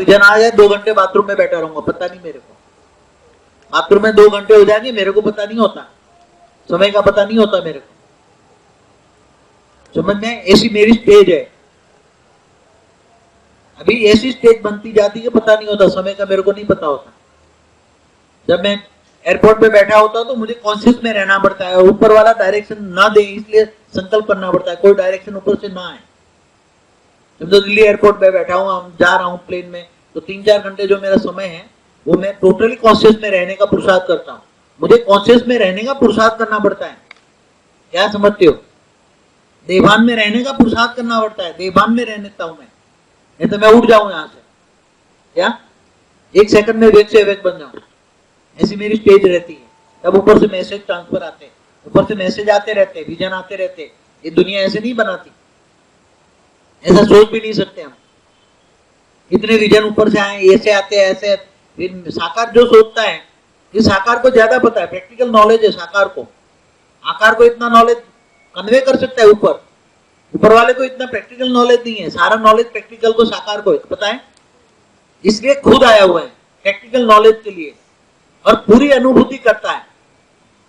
Vision आ जाए 2 घंटे bathroom में बैठा रहूंगा, पता नहीं मेरे को। बाथरूम में 2 घंटे हो जाएंगे, मेरे को पता नहीं होता, समय का पता नहीं होता मेरे को। समझ में? ऐसी मेरी स्टेज है। अभी ऐसी स्टेज बनती जाती है, पता नहीं होता समय का, मेरे को नहीं पता होता। जब मैं एयरपोर्ट पे बैठा होता हूं तो मुझे कॉन्शियस में रहना पड़ता है, ऊपर वाला डायरेक्शन ना दे इसलिए संकल्प करना पड़ता है, कोई डायरेक्शन ऊपर से ना आए। जब तो दिल्ली एयरपोर्ट पे बैठा हूं, हम जा रहा हूं प्लेन में, तो 3-4 घंटे जो मेरा समय है वो मैं टोटली कॉन्शियस में रहने का पुरुषार्थ करता हूँ। मुझे कॉन्शियस में रहने का पुरुषार्थ करना पड़ता है, क्या समझते हो? देवान में रहने का पुरुषार्थ करना पड़ता है, देवान में रहता हूं मैं, नहीं तो मैं उठ जाऊं यहां से, क्या 1 सेकंड में वेग से वेग बन जाऊं। ऐसी मेरी स्टेज रहती है। तब ऊपर से मैसेज ट्रांसफर आते हैं, ऊपर से मैसेज आते रहते, विजन आते रहते। ये दुनिया ऐसे नहीं बनाती, ऐसा सोच भी नहीं सकते हम। इतने विजन ऊपर से आए, ऐसे आते हैं, ऐसे। साकार जो सोचता है, ये साकार को ज्यादा पता है, प्रैक्टिकल नॉलेज है साकार को। आकार को इतना नॉलेज कन्वे कर सकता है ऊपर वाले को इतना प्रैक्टिकल नॉलेज नहीं है। सारा नॉलेज प्रैक्टिकल को साकार को पता है, इसलिए खुद आया हुआ है प्रैक्टिकल नॉलेज के लिए, और पूरी अनुभूति करता है।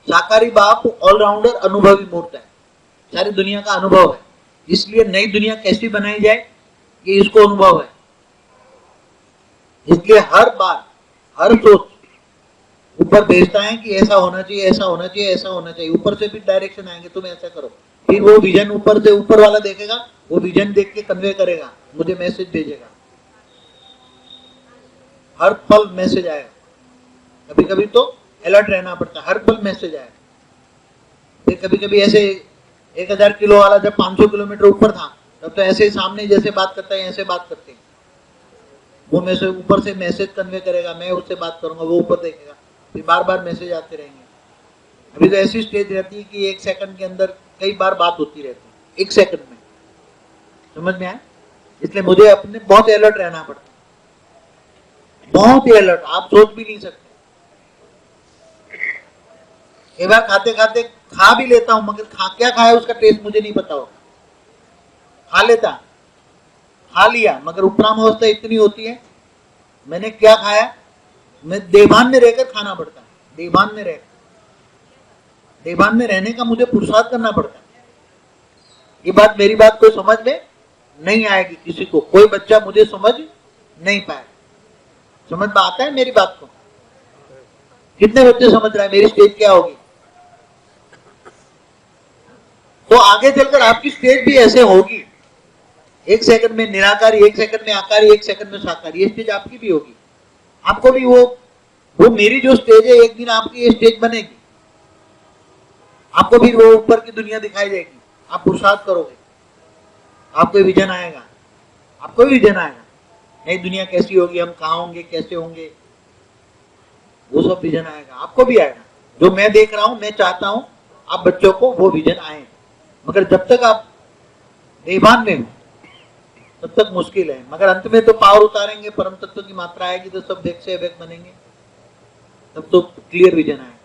साकारी बाप ऑलराउंडर अनुभवी मूर्त है, सारी दुनिया का अनुभव है। इसलिए नई दुनिया कैसी बनाई जाए ये इसको अनुभव है। इसलिए हर बार हर सोच ऊपर भेजता है कि ऐसा होना चाहिए, ऐसा होना चाहिए, ऐसा होना चाहिए। ऊपर से भी डायरेक्शन आएंगे, तुम ऐसा करो। फिर वो विजन ऊपर से ऊपर वाला देखेगा, वो विजन देख के कन्वे करेगा, मुझे मैसेज भेजेगा। हर पल मैसेज आएगा, कभी कभी तो अलर्ट रहना पड़ता है, हर पल मैसेज आएगा। फिर कभी कभी ऐसे 1000 किलो वाला जब 500 किलोमीटर ऊपर था, तब तो ऐसे सामने जैसे बात करते हैं ऐसे बात करते हैं। वो मैसेज ऊपर से मैसेज कन्वे करेगा, मैं उससे बात करूंगा, वो ऊपर देखेगा, फिर बार बार मैसेज आते रहेंगे। अभी तो ऐसी स्टेज रहती है कि 1 सेकंड के अंदर कई बार बात होती रहती है, 1 सेकंड में। समझ में आया? इसलिए मुझे अपने बहुत अलर्ट रहना पड़ता है, बहुत ही अलर्ट, आप सोच भी नहीं सकते। एक बार खाते खाते खा भी लेता हूं, मगर क्या खाया उसका टेस्ट मुझे नहीं पता होगा। खा लिया, मगर उपराम अवस्था इतनी होती है, मैंने क्या खाया, मैं देवान में रहकर खाना पड़ता है। देवान में रहने का मुझे पुरुषार्थ करना पड़ता है। ये बात, मेरी बात कोई समझ में नहीं आएगी किसी को, कोई बच्चा मुझे समझ नहीं पाए। समझ में आता है मेरी बात को? कितने बच्चे समझ रहे हैं मेरी स्टेज क्या होगी? तो आगे चलकर आपकी स्टेज भी ऐसे होगी, 1 सेकंड में निराकारी, 1 सेकंड में आकारी, 1 सेकंड में साकारी। ये स्टेज आपकी भी होगी। आपको भी वो मेरी जो स्टेज है, एक दिन आपकी ये स्टेज बनेगी, आपको भी वो ऊपर की दुनिया दिखाई देगी। आप पुरुषार्थ करोगे, आपको विजन आएगा, आपको भी विजन आएगा, नई दुनिया कैसी होगी, हम कहाँ होंगे, कैसे होंगे, वो सब विजन आएगा, आपको भी आएगा। जो मैं देख रहा हूं, मैं चाहता हूं आप बच्चों को वो विजन आए, मगर जब तक आप देवान में हो तब तक मुश्किल है। मगर अंत में तो पावर उतारेंगे, परम तत्व की मात्रा आएगी, तो सब वेग से वेग बनेंगे, तब तो क्लियर विजन आएगा।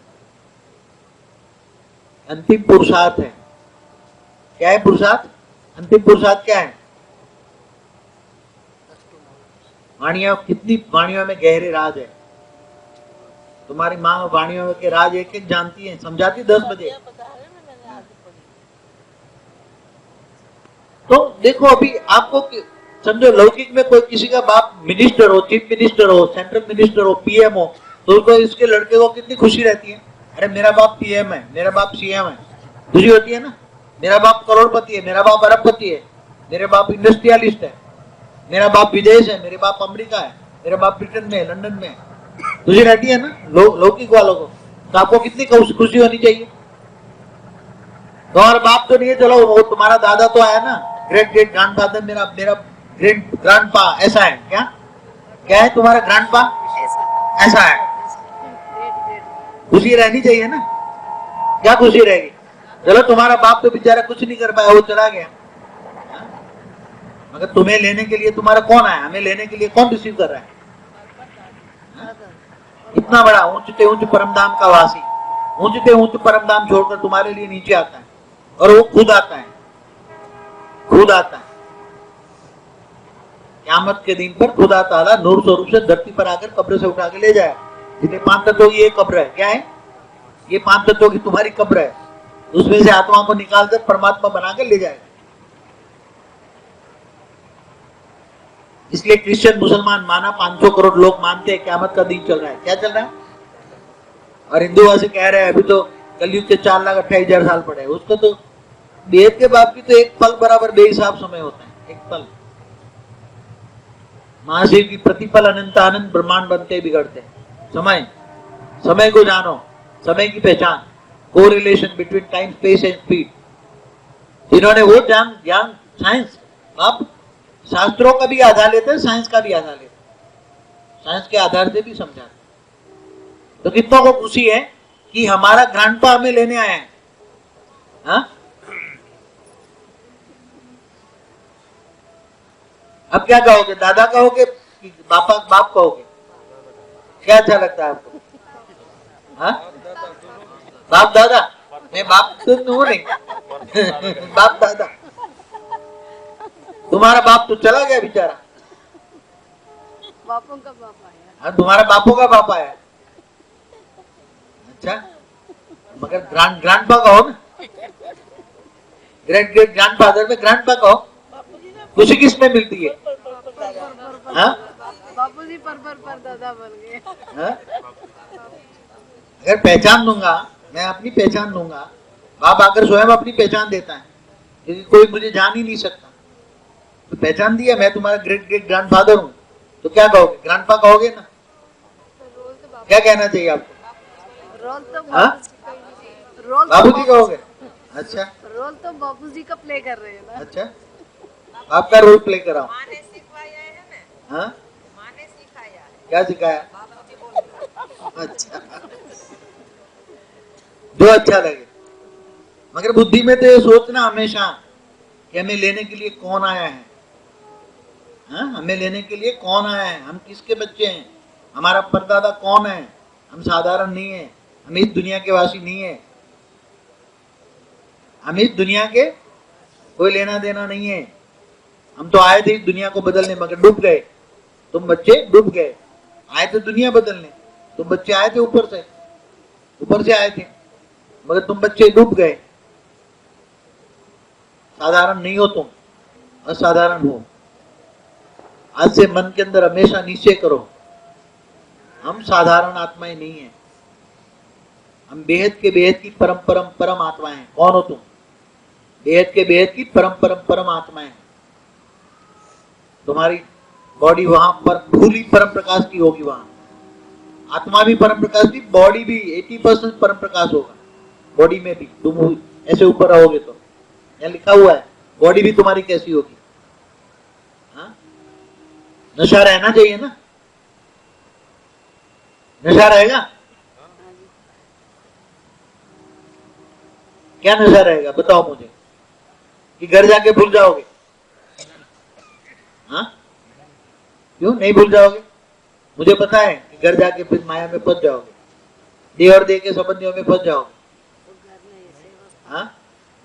अंतिम पुरुषार्थ है, क्या है पुरुषार्थ? अंतिम पुरुषार्थ क्या है? वाणियां, कितनी वाणियों में गहरे राज है। तुम्हारी माँ वाणियों के राज एक एक जानती है, समझाती 10 बजे। तो देखो, अभी आपको समझो, लौकिक में कोई किसी का बाप मिनिस्टर हो, चीफ मिनिस्टर हो, सेंट्रल मिनिस्टर हो, पीएम हो, तो उसको इसके लड़के को कितनी खुशी रहती है, अरे मेरा बाप पीएम है, मेरा बाप सीएम है, खुशी होती है ना। मेरा बाप करोड़पति है, मेरा बाप अरबपति है, मेरे बाप इंडस्ट्रियलिस्ट है, मेरा बाप विदेश है, मेरे बाप अमेरिका है, मेरा बाप ब्रिटेन में है, लंदन में है, खुशी रहती है ना लौकिक वालों को। तो आपको कितनी खुशी होनी चाहिए। तुम्हारा बाप तो नहीं है, चलो वो तुम्हारा दादा तो आया ना, ग्रेट ग्रेट ग्रैंडफादर, मेरा ग्रेट ग्रैंडपा, ऐसा है क्या? क्या है तुम्हारा ग्रैंडपा? ऐसा है। खुशी रहनी चाहिए ना, क्या खुशी रहेगी? चलो तुम्हारा बाप तो बेचारा कुछ नहीं कर पाया, वो चला गया, मगर तुम्हें लेने के लिए तुम्हारा कौन आया, हमें लेने के लिए कौन रिसीव कर रहा है? इतना बड़ा ऊंचते ऊंच परमधाम का वासी, ऊंचते ऊंच परमधाम छोड़कर तुम्हारे लिए नीचे आता है, और वो खुद आता है, खुद आता है। क़यामत के दिन पर खुदा ताला नूर स्वरूप से धरती पर आकर कब्र से उठा के ले जाए। जितने 5 तत्वों की ये कब्र है, क्या है ये 5 तत्वों की तुम्हारी कब्र है, उसमें से आत्मा को निकालकर परमात्मा बनाकर ले जाएगा। इसलिए क्रिश्चियन मुसलमान माना 500 करोड़ लोग मानते हैं क़यामत का दिन चल रहा है। क्या चल रहा है? और हिंदूवासी कह रहे हैं अभी तो कलयुग के 4,28,000 साल पड़े। उसको तो वेद के बाप की तो एक पल बराबर बेहिसाब समय होता है, एक पल। महाशिव की प्रतिपल अनंत आनंद ब्रह्मांड बनते बिगड़ते। समय, समय को जानो, समय की पहचान, को relation between time space and speed. जिन्होंने वो ज्ञान साइंस, आप शास्त्रों का भी आधार लेते हैं, साइंस का भी आधार लेते हैं, साइंस के आधार से भी समझाते। तो कितनों को खुशी है कि हमारा ग्रैंडपा हमें लेने आया है। हा? अब क्या कहोगे, दादा कहोगे कि बाप कहोगे? क्या अच्छा लगता है आपको? हा? बाप दादा? मैं बाप तो हूं नहीं बाप दादा। तुम्हारा बाप तो चला गया बेचारा, बापों का बाप आया। तुम्हारा बापों का बाप आया। अच्छा, मगर ग्रैंडपा कहो ना, ग्रेट ग्रेट ग्रैंडफादर में ग्रैंडपा कहो। खुशी किसमें मिलती है? बापूजी पर दादा बन गए। अगर पहचान दूंगा, मैं अपनी पहचान दूंगा, बाप आकर स्वयं अपनी पहचान देता है, क्योंकि कोई मुझे जान ही नहीं सकता। तो पहचान दिया, मैं तुम्हारा ग्रेट ग्रेट ग्रैंडफादर हूँ, तो क्या कहोगे? ग्रैंडपा कहोगे ना? क्या कहना चाहिए आपको? रोल तो बाबूजी कहोगे? अच्छा, रोल तो बाबूजी का प्ले कर रहे हैं ना। अच्छा, आपका रोल प्ले कराओ। माँ ने सिखाया है ना। हाँ, माँ ने सिखाया है। क्या सिखाया? अच्छा, जो अच्छा लगे। मगर बुद्धि में तो ये सोचना हमेशा कि हमें लेने के लिए कौन आया है। हाँ, हमें लेने के लिए कौन आया है, हम किसके बच्चे हैं, हमारा परदादा कौन है। हम साधारण नहीं है, हम इस दुनिया के वासी नहीं है, हम इस दुनिया के कोई लेना देना नहीं है। हम तो आए थे इस दुनिया को बदलने, मगर डूब गए। तुम बच्चे डूब गए। आए थे दुनिया बदलने, तुम बच्चे आए थे ऊपर से आए थे, मगर तुम बच्चे डूब गए। साधारण नहीं हो तुम, असाधारण हो। आज से मन के अंदर हमेशा निश्चय करो, हम साधारण आत्माएं नहीं है, हम बेहद के बेहद की परम आत्माएं हैं। कौन हो तुम? बेहद के बेहद की परम आत्माएं। तुम्हारी बॉडी वहां पर भूली परम प्रकाश की होगी, वहां आत्मा भी परम प्रकाश की, बॉडी भी 80% परम प्रकाश होगा। बॉडी में भी तुम ऐसे ऊपर रहोगे तो, यहाँ लिखा हुआ है बॉडी भी तुम्हारी कैसी होगी। हाँ, नशा रहना चाहिए ना, नशा रहेगा? क्या नशा रहेगा बताओ मुझे, कि घर जाके भूल जाओगे? हाँ, क्यों नहीं भूल जाओगे? मुझे पता है कि घर जाके फिर माया में फंस जाओगे, देह और देह के संबंधियों में फंस जाओगे। हाँ,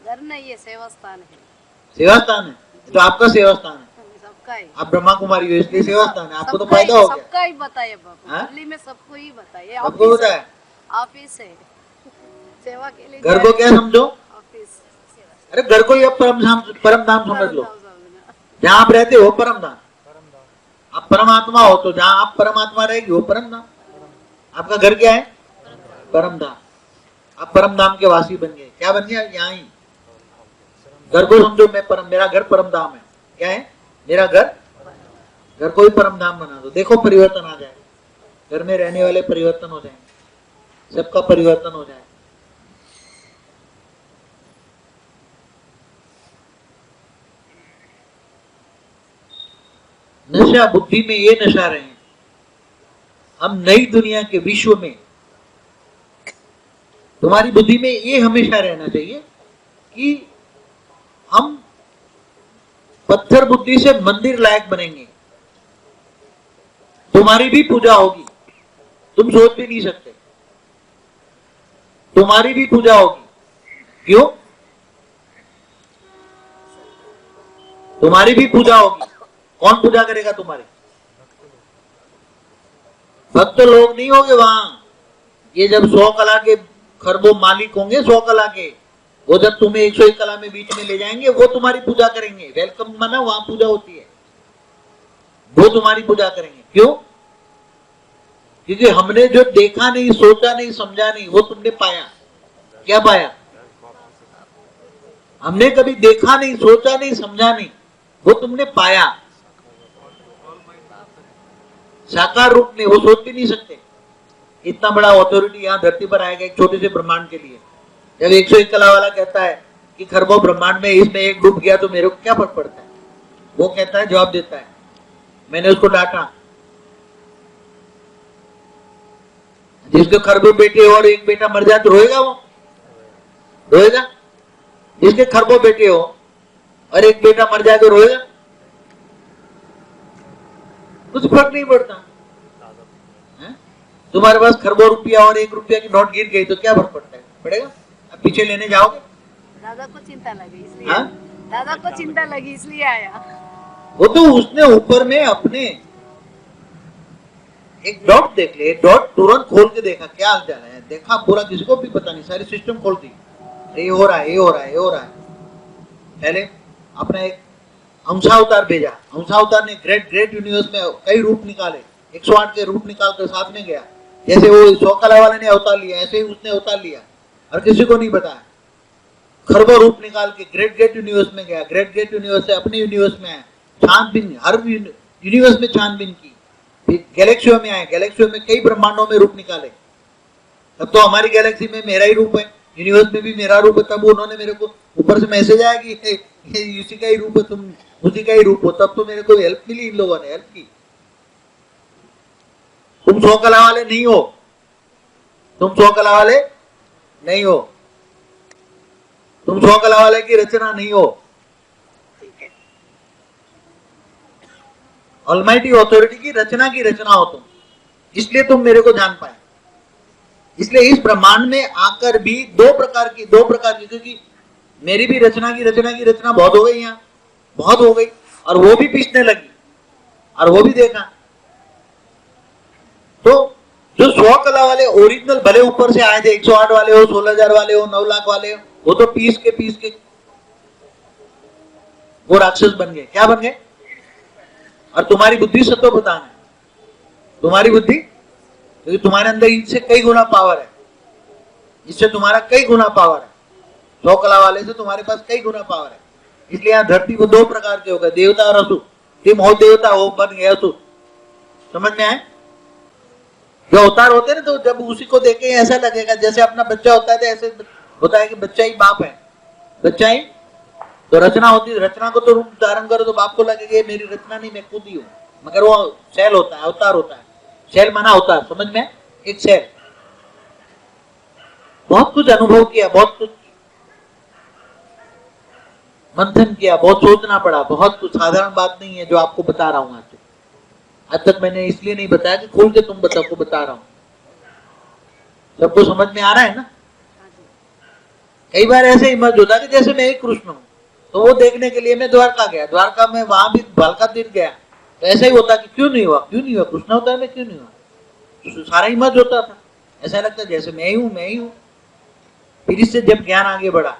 घर नहीं है, सेवा स्थान है। सेवा स्थान है तो आपका सेवा स्थान है, सबका ही। आप ब्रह्मा कुमारी हो इसलिए सेवा स्थान है, आपको तो फायदा हो गया। सबका ही बताइए बाबू, हाँ? दिल्ली में सबको ही बताइए। सबको होता है ऑफिस है, सेवा के लिए। घर को क्या समझो? ऑफिस। अरे घर को ही अब परम धाम समझ लो। जहाँ आप रहते हो परम धाम, आप परमात्मा हो, तो जहाँ आप परमात्मा रहेगी वो परम धाम। आपका घर क्या है? परम धाम। आप परम धाम के वासी बन गए। क्या बन गया? यहाँ ही घर को समझो, मैं मेरा घर परम धाम है। क्या है? मेरा घर को ही परम धाम बना दो, देखो परिवर्तन आ जाएगा। घर में रहने वाले परिवर्तन हो जाएंगे, सबका परिवर्तन हो जाएगा। नशा बुद्धि में ये नशा रहे हैं, हम नई दुनिया के विश्व में, तुम्हारी बुद्धि में ये हमेशा रहना चाहिए कि हम पत्थर बुद्धि से मंदिर लायक बनेंगे, तुम्हारी भी पूजा होगी, तुम सोच भी नहीं सकते, तुम्हारी भी पूजा होगी। क्यों? तुम्हारी भी पूजा होगी, कौन पूजा करेगा तुम्हारी? भक्त लोग नहीं होंगे वहां। ये जब 100 कला के खरबों मालिक होंगे, 100 कला के, वो जब तुम्हें 101 कला में बीच में ले जाएंगे, वो तुम्हारी पूजा करेंगे। वेलकम माना वहां पूजा होती है, वो तुम्हारी पूजा करेंगे। क्यों? क्योंकि हमने जो देखा नहीं, सोचा नहीं, समझा नहीं, वो तुमने पाया। क्या पाया? हमने कभी देखा नहीं, सोचा नहीं, समझा नहीं, वो तुमने पाया। साकार रूप में वो सोच भी नहीं सकते। इतना बड़ा अथॉरिटी यहाँ धरती पर आएगा एक छोटे से ब्रह्मांड के लिए। जब 101 कला वाला कहता है कि खरबों ब्रह्मांड में इसमें एक डूब गया तो मेरे को क्या फर्क पड़ता है, वो कहता है, जवाब देता है। मैंने उसको डांटा, जिसके खरबों बेटे और एक बेटा मर जाए तो रोएगा? वो रोएगा? जिसके खरबों बेटे हो और एक बेटा मर जाए तो रोएगा? कुछ फर्क नहीं पड़ता। है? तुम्हारे पास खरबों रुपया और 1 रुपया की नोट गिर गई तो क्या फर्क पड़ता है? पड़ेगा? अब पीछे लेने जाओगे? दादा को चिंता लगी इसलिए। हाँ? दादा को चिंता लगी इसलिए आया। वो तो उसने ऊपर में अपने एक डॉट देख ले, डॉट तुरंत खोल के देखा क्या हाल चाल है, देखा पूरा, किसी को भी पता नहीं, सारी सिस्टम खोल दी, ये हो रहा है, ये हो रहा है, ये हो रहा है। पहले अपना एक अंशावतार भेजा। अंशावतार ने ग्रेट ग्रेट यूनिवर्स में कई रूप निकाले, 108 के रूप निकाल कर साथ में गया। जैसे वो 100 कला वाले ने अवतार लिया, ऐसे ही उसने अवतार लिया और किसी को नहीं बताया। खरबों रूप निकाल के ग्रेट ग्रेट यूनिवर्स में गया, ग्रेट ग्रेट यूनिवर्स से अपने यूनिवर्स में आया, छानबीन हर यूनिवर्स में छानबीन की, फिर गैलेक्सियों में आए, गैलेक्सियों में कई ब्रह्मांडों में रूप निकाले। तब तो हमारी गैलेक्सी में मेरा ही रूप है, यूनिवर्स में भी मेरा रूप है। तब उन्होंने मेरे को ऊपर से मैसेज आया कि उसी का ही रूप है, तुम उसी का ही रूप हो। तब तो मेरे को हेल्प मिली, इन लोगों ने हेल्प की। तुम 100 कला वाले नहीं हो, तुम 100 कला वाले नहीं हो, तुम 100 कला वाले की रचना नहीं हो। ऑलमाइटी ऑथोरिटी की रचना हो तुम, इसलिए तुम मेरे को जान पाए। इसलिए इस ब्रह्मांड में आकर भी दो प्रकार की, क्योंकि मेरी भी रचना की रचना बहुत हो गई, यहाँ बहुत हो गई, और वो भी पीसने लगी और वो भी देखा। तो जो 100 कला वाले ओरिजिनल भले ऊपर से आए थे, 108 वाले हो, 16,000 वाले हो, 9 लाख वाले हो, वो तो पीस के वो राक्षस बन गए। क्या बन गए? और तुम्हारी बुद्धि सत्व प्रधान है, तुम्हारी बुद्धि, क्योंकि तुम्हारे अंदर इनसे कई गुना पावर है, इससे तुम्हारा कई गुना पावर है। 100 कला वाले से तुम्हारे पास कई गुना पावर है। इसलिए यहाँ धरती को 2 प्रकार के हो गए, देवता और असुर। तुम हो देवता, हो बन गए असुर। समझ में आए? जो अवतार होते हैं ना, तो जब उसी को देखे ऐसा लगेगा जैसे अपना बच्चा होता है, तो ऐसे होता है कि बच्चा ही बाप है, बच्चा ही तो रचना होती है। रचना को तो रूप धारण करो तो बाप को लगेगा ये मेरी रचना नहीं, मैं खुद ही हूँ, मगर वो सेल होता है, अवतार होता है। सेल माना अवतार, समझ में? एक सेल। बहुत कुछ अनुभव किया, बहुत कुछ मंथन किया, बहुत सोचना पड़ा, बहुत कुछ, साधारण बात नहीं है जो आपको बता रहा हूं। आज तक मैंने इसलिए नहीं बताया कि खोल के तुम बता रहा हूं। सबको समझ में आ रहा है ना? कई बार ऐसे ही मत होता कि जैसे मैं एक कृष्ण हूं, तो वो देखने के लिए मैं द्वारका गया, द्वारका में वहां भी द्वारका तीर्थ गया, तो ऐसा ही होता कि क्यों नहीं हुआ, कृष्ण होता है, मैं क्यों नहीं हुआ, तो सारा ही मत होता था। ऐसा लगता जैसे मैं ही हूं। फिर इससे जब ज्ञान आगे बढ़ा,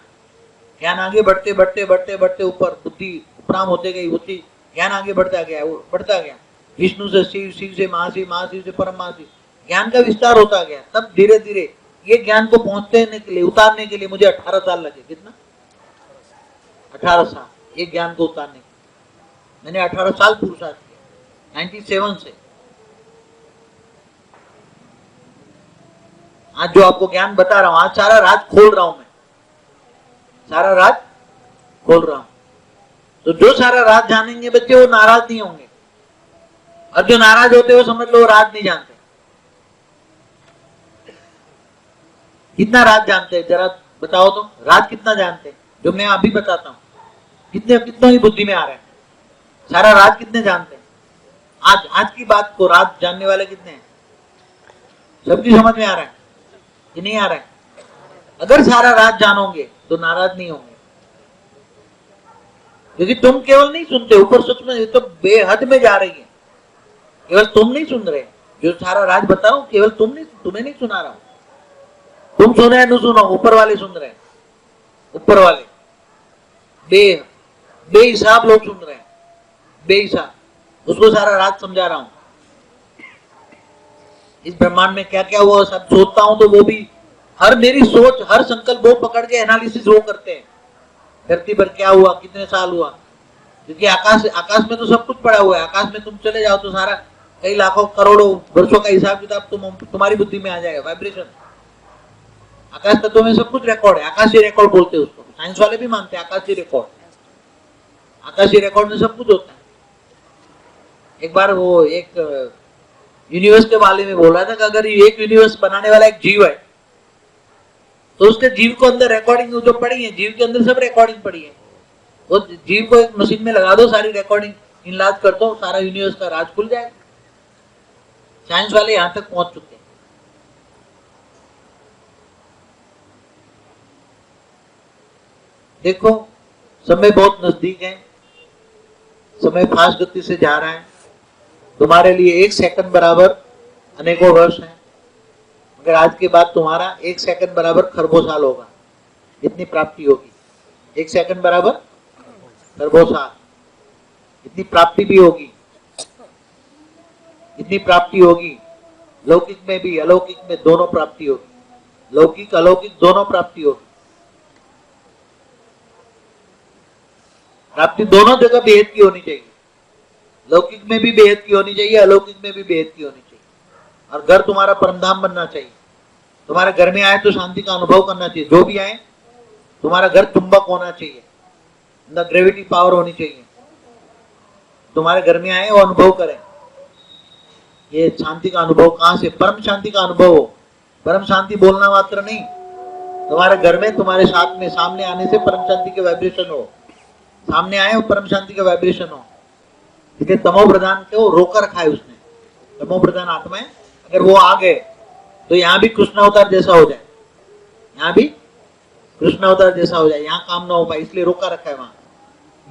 ज्ञान आगे बढ़ते ऊपर बुद्धि उपराम होते गई, बुद्धि ज्ञान आगे बढ़ता गया, विष्णु से शिव, शिव से महाशिव, महाशिव से परम महाशिव, ज्ञान का विस्तार होता गया। तब धीरे धीरे ये ज्ञान को पहुंचने के लिए, उतारने के लिए मुझे 18 साल लगे। कितना? 18 साल ये ज्ञान को उतारने के। मैंने 18 साल पुरुषार्थ किया 97 से। आज जो आपको ज्ञान बता रहा हूं, आज सारा राज खोल रहा हूं मैं, सारा राज खोल रहा हूं। तो जो सारा राज जानेंगे बच्चे, वो नाराज नहीं होंगे, और जो नाराज होते हो समझ लो राज नहीं जानते। कितना राज जानते हैं जरा बताओ तो, राज कितना जानते हैं? जो मैं अभी बताता हूं, कितना ही बुद्धि में आ रहा है, सारा राज कितने जानते हैं? आज की बात को राज जानने वाले कितने हैं? सबकी समझ में आ रहा है कि नहीं आ रहा है? अगर सारा राज जानोगे तो नाराज नहीं होंगे, क्योंकि तुम केवल नहीं सुनते, ऊपर सूक्ष्म ये तो बेहद में जा रही है। केवल तुम नहीं सुन रहे, जो सारा राज बता रहा हूं केवल तुम्हें नहीं सुना रहा हूं। तुम सुन रहे न सुनो, ऊपर वाले सुन रहे हैं। ऊपर वाले बेहिसाब लोग सुन रहे हैं, बेहिसाब। उसको सारा राज समझा रहा हूं। इस ब्रह्मांड में क्या क्या हुआ सब सोचता हूं तो वो भी हर मेरी सोच, हर संकल्प वो पकड़ के एनालिसिस वो करते हैं। धरती पर क्या हुआ, कितने साल हुआ, क्योंकि आकाश में तो सब कुछ पड़ा हुआ है। आकाश में तुम चले जाओ तो सारा कई लाखों करोड़ों वर्षों का हिसाब किताब तुम्हारी बुद्धि में आ जाएगा। वाइब्रेशन आकाश तत्वों में सब कुछ रिकॉर्ड है। आकाशीय रिकॉर्ड बोलते हैं उसको, साइंस वाले भी मानते हैं आकाशीय रिकॉर्ड। आकाशीय रिकॉर्ड में सब कुछ होता है। एक बार वो एक यूनिवर्स के बारे में बोल रहा था कि अगर एक यूनिवर्स बनाने वाला एक जीव है तो उसके जीव को अंदर रिकॉर्डिंग जो पड़ी है, जीव के अंदर सब रिकॉर्डिंग पड़ी है। वो जीव को एक मशीन में लगा दो, सारी रिकॉर्डिंग इनलाज कर दो, सारा यूनिवर्स का राज खुल जाएगा। साइंस वाले यहां तक पहुंच चुके हैं। देखो समय बहुत नजदीक है, समय फास्ट गति से जा रहा है। तुम्हारे लिए 1 सेकंड बराबर अनेकों वर्ष है, मगर आज के बाद तुम्हारा 1 सेकंड बराबर खरबों साल होगा। इतनी प्राप्ति होगी। 1 सेकंड बराबर खरबों साल, इतनी प्राप्ति भी होगी, इतनी प्राप्ति होगी। लौकिक में भी अलौकिक में दोनों प्राप्ति होगी। लौकिक अलौकिक दोनों प्राप्ति होगी। प्राप्ति दोनों जगह बेहद की होनी चाहिए। लौकिक में भी बेहद की होनी चाहिए, अलौकिक में भी बेहद की होनी चाहिए। और घर तुम्हारा परमधाम बनना चाहिए। तुम्हारे घर में आए तो शांति का अनुभव करना चाहिए। जो भी आए तुम्हारा घर चुंबक होना चाहिए, अंदर ग्रेविटी पावर होनी चाहिए। तुम्हारे घर में आए वो अनुभव करें। ये शांति का अनुभव कहां से? परम शांति का अनुभव हो। परम शांति बोलना मात्र नहीं, तुम्हारे घर में तुम्हारे साथ में सामने आने से परम शांति के वाइब्रेशन हो। सामने आए वो परम शांति का वाइब्रेशन हो। इसलिए तमो प्रधान को रोकर रखा है उसने। तमो प्रधान आत्माएं अगर वो आ गए तो यहाँ भी कृष्ण अवतार जैसा हो जाए, यहाँ भी कृष्ण अवतार जैसा हो जाए, यहाँ काम ना हो पाए, इसलिए रोका रखा है। वहां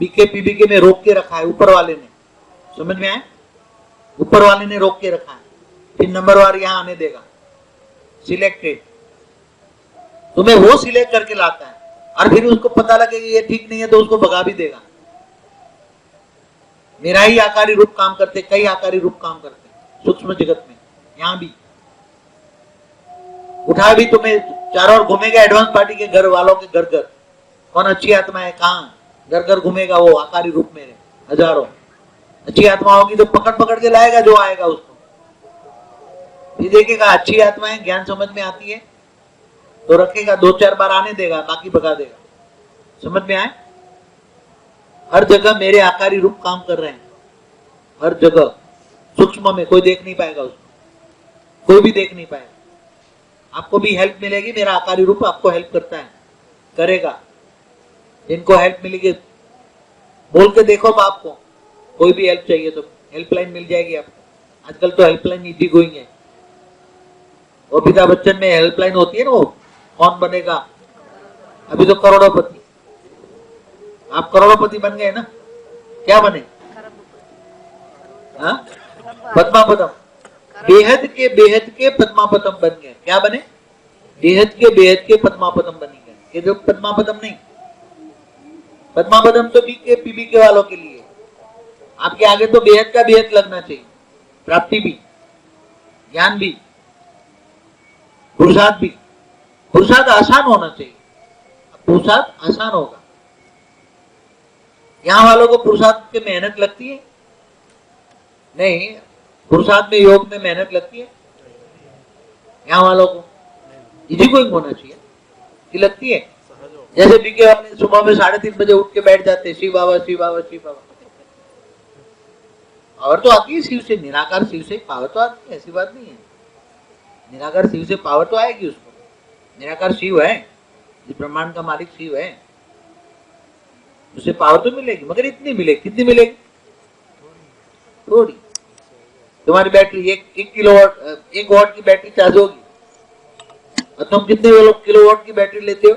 बीके पीबीके में रोक के रखा है ऊपर वाले ने। समझ में आए? ऊपर वाले ने रोक के रखा है। फिर नंबरवार यहाँ आने देगा, सिलेक्टेड। तुम्हें वो सिलेक्ट करके लाता है और फिर उसको पता लगे ये ठीक नहीं है तो उसको भगा भी देगा। मेरा ही आकारी रूप काम करते, कई आकारी रूप काम करते सूक्ष्म जगत में। यहां भी उठा भी तुम्हें चारों ओर घूमेगा। एडवांस पार्टी के घर वालों के घर घर कौन अच्छी आत्मा है, कहाँ घर घर घूमेगा वो आकारी रूप में। हजारों अच्छी आत्मा होगी तो पकड़ पकड़ के लाएगा जो आएगा उसको। ये देखेगा अच्छी आत्माएं ज्ञान समझ में आती है तो रखेगा, 2-4 बार आने देगा, बाकी भगा देगा। समझ में आए? हर जगह मेरे आकारी रूप काम कर रहे हैं, हर जगह। सूक्ष्म में कोई देख नहीं पाएगा उसको, कोई भी देख नहीं पाएगा। आपको भी हेल्प मिलेगी, मेरा आकारी रूप आपको हेल्प करता है, करेगा। जिनको हेल्प मिलेगी बोल के देखो बाप को, कोई भी हेल्प चाहिए तो हेल्पलाइन मिल जाएगी आपको। आजकल तो हेल्पलाइन इजी गोइंग है। वो अमिताभ बच्चन में हेल्पलाइन होती है ना, वो कौन बनेगा, अभी तो करोड़ोंपति। आप करोड़ोंपति बन गए ना, क्या बने? हाँ, पद्मापदम। बेहद के पद्मापदम बन गए। क्या बने? बेहद के पद्मापदम बन गए। ये जो पद्मापदम नहीं, पद्मापदम तो बीके पीबीके वालों के लिए। आपके आगे तो बेहद का बेहद लगना चाहिए। प्राप्ति भी, ज्ञान भी, पुरुषार्थ भी। पुरुषार्थ आसान होना चाहिए, पुरुषार्थ आसान होगा। यहाँ वालों को पुरुषार्थ की मेहनत लगती है नहीं? पुरुषार्थ में योग में मेहनत लगती है यहाँ वालों को? इजी गोइंग होना चाहिए कि लगती है? जैसे बीके वाले सुबह में 3:30 बजे उठ के बैठ जाते, शिव बाबा शिव बाबा शिव बाबा। पावर तो आती है शिव से, निराकार शिव से पावर तो आती है, ऐसी बात नहीं है। निराकार शिव से पावर तो आएगी उसको। निराकार शिव है, इस ब्रह्मांड का मालिक शिव है, उसे पावर तो मिलेगी, मगर इतनी मिलेगी। कितनी मिलेगी? थोड़ी। तुम्हारी बैटरी 1 किलोवाट 1 वाट की बैटरी चार्ज होगी और तुम कितने किलोवाट की बैटरी लेते हो?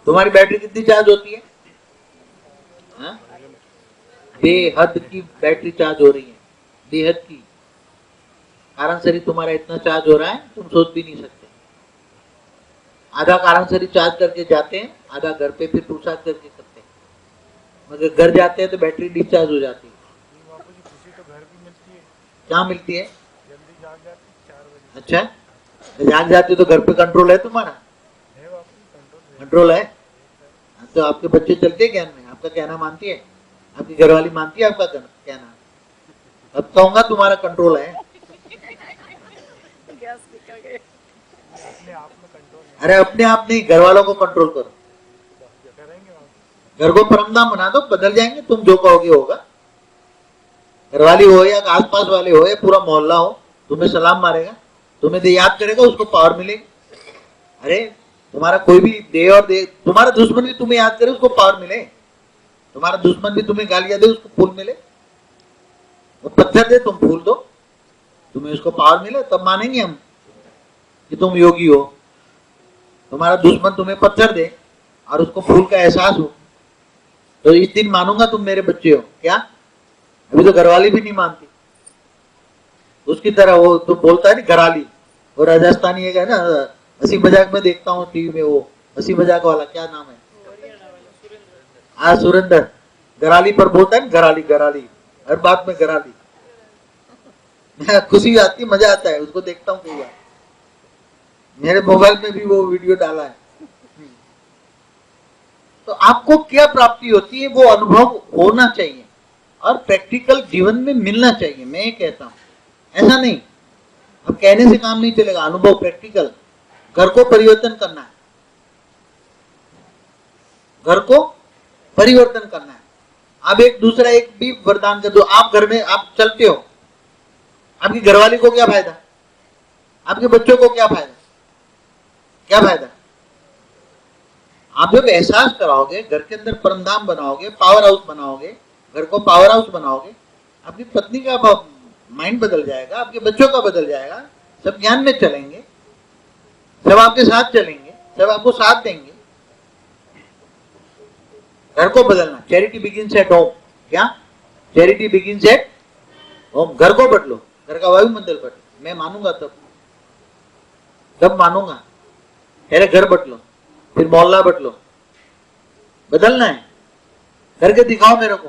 तुम्हारी बैटरी कितनी चार्ज होती है? हाँ? बेहद की बैटरी चार्ज हो रही है, बेहद की कारण शरी तुम्हारा इतना चार्ज हो रहा है तुम सोच भी नहीं सकते। आधा कारण शरी चार्ज करके जाते हैं, आधा घर पे फिर पूछताछ करके करते हैं, मगर घर जाते हैं तो बैटरी डिस्चार्ज हो जाती है। बापू जी खुशी तो घर भी मिलती है, क्या मिलती है? जल्दी जाग जाती है 4 बजे। अच्छा, जाग जाते तो घर पे कंट्रोल है तुम्हारा? है बापू, कंट्रोल है? तो आपके बच्चे चलते हैं ज्ञान में, आपका कहना मानती है, आपकी घरवाली मानती है आपका कहना? अब कहूंगा तुम्हारा कंट्रोल है। गैस निकल गए। अपने आप में कंट्रोल अरे अपने आप नहीं, घर वालों को कंट्रोल करो। करेंगे बापू। घर को परमधाम बना दो, बदल जाएंगे, तुम जो कहोगे होगा। घरवाली हो या आसपास वाले हो या पूरा मोहल्ला हो, तुम्हें सलाम मारेगा, तुम्हें दे याद करेगा, उसको पावर मिलेगी। अरे तुम्हारा कोई भी दे और दे, तुम्हारा दुश्मन भी तुम्हें याद करे उसको पावर मिले, तुम्हारा दुश्मन भी तुम्हें गालियां दे उसको फूल मिले। वो पत्थर दे तुम फूल दो, तुम्हें उसको पावर मिले, तब मानेंगे हम कि तुम योगी हो। तुम्हारा दुश्मन तुम्हें पत्थर दे और उसको फूल का एहसास हो, तो इस दिन मानूंगा तुम मेरे बच्चे हो। क्या अभी तो घरवाली भी नहीं मानती, उसकी तरह वो तो बोलता है ना घराली, वो राजस्थानी है ना, हंसी मजाक में देखता हूँ टीवी में, वो हंसी मजाक वाला क्या नाम है, हाँ सुरेंद्र, घराली पर बोलता है ना, घराली घराली, हर बात में घराली। खुशी आती, मजा आता है, उसको देखता हूँ कई बार, मेरे मोबाइल में भी वो वीडियो डाला है। तो आपको क्या प्राप्ति होती है वो अनुभव होना चाहिए और प्रैक्टिकल जीवन में मिलना चाहिए। मैं ये कहता हूं, ऐसा नहीं अब कहने से काम नहीं चलेगा, अनुभव प्रैक्टिकल। घर को परिवर्तन करना है, घर को परिवर्तन करना है। अब एक दूसरा एक भी वरदान कर दो, आप घर में आप चलते हो, आपकी घरवाली को क्या फायदा, आपके बच्चों को क्या फायदा, क्या फायदा? आप जब एहसास कराओगे, घर के अंदर परमधाम बनाओगे, पावर हाउस बनाओगे, घर को पावर हाउस बनाओगे, आपकी पत्नी का माइंड बदल जाएगा, आपके बच्चों का बदल जाएगा, सब ज्ञान में चलेंगे, सब आपके साथ चलेंगे, सब आपको साथ देंगे। घर को बदलना, चैरिटी बिगिंस एट होम। क्या? Charity begins at home. घर को बदलो, घर का वायुमंडल बदलो। मैं मानूंगा तब मानूंगा। पहले घर बदलो, फिर मोहल्ला बदलो। बदलना है, करके दिखाओ मेरे को।